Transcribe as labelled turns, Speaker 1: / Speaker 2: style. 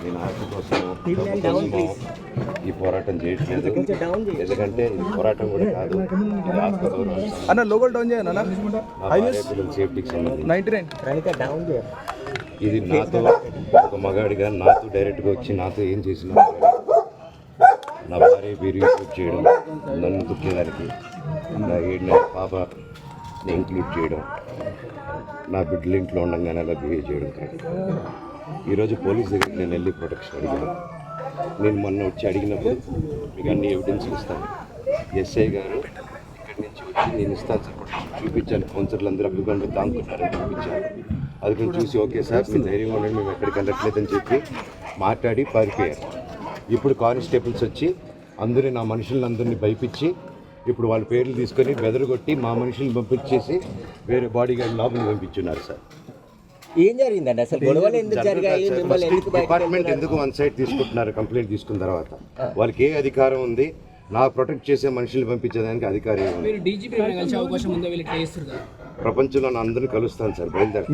Speaker 1: నేను ఆస్తి కోసమో డబ్బు కోసమో ఈ పోరాటం చేయట్లేదు. ఎందుకంటే ఈ పోరాటం కూడా కాదు, ఇది ఆత్మ గౌరవం.
Speaker 2: అన్న లోకల్ డౌన్ చేయను అన్న,
Speaker 1: పిల్లల సేఫ్టీకి సంబంధించి
Speaker 2: 99
Speaker 1: ఇది నాతో ఒక మగాడిగా నాతో డైరెక్ట్గా వచ్చి నాతో ఏం చేసినా నా భార్య పేరు ఇంక్లూడ్ చేయడం, నన్ను దుఃఖేదానికి నా 7 నెలల పాపని ఇంక్లూడ్ చేయడం, నా బిడ్డల ఇంట్లో ఉండగానే అలా బిహేవ్ చేయడం కాదు. ఈరోజు పోలీస్ దగ్గరికి నేను వెళ్ళి ప్రొటెక్షన్ అడిగాను. నేను మొన్న వచ్చి అడిగినప్పుడు మీకు అన్ని ఎవిడెన్స్లు ఇస్తాను. ఎస్ఐ గారు ఇక్కడి నుంచి వచ్చి నేను ఇస్తాను సార్ ప్రొటెక్షన్ చూపించాను. కౌన్సిలర్లు అందరూ అభిగంగా దాంకున్నారని చూపించాను. అది కూడా చూసి ఓకే సార్ మీరు ధైర్యంగా ఉండండి, మేము ఎక్కడికి వెళ్ళట్లేదని చెప్పి మాట్లాడి పారిపోయారు. ఇప్పుడు కానిస్టేబుల్స్ వచ్చి అందరూ నా మనుషులందరినీ భయపించి ఇప్పుడు వాళ్ళ పేర్లు తీసుకొని బెదరగొట్టి మా మనుషులను పంపించేసి వేరే బాడీ గార్డ్ లోపలికి పంపించున్నారు సార్.
Speaker 3: ఏం జరిగిందండి అసలు? గొడవలు ఎందుకు జరిగాయి?
Speaker 1: డిపార్ట్మెంట్ ఎందుకు వన్ సైడ్ తీసుకుంటున్నారు? కంప్లైంట్ తీసుకున్న తర్వాత వాళ్ళకి ఏ అధికారం ఉంది? నాకు ప్రొటెక్ట్ చేసే మనుషులు పంపించేదానికి అధికారం ఉంది. ప్రపంచంలో అందరినీ కలుస్తాను సార్, బయలుదేరి.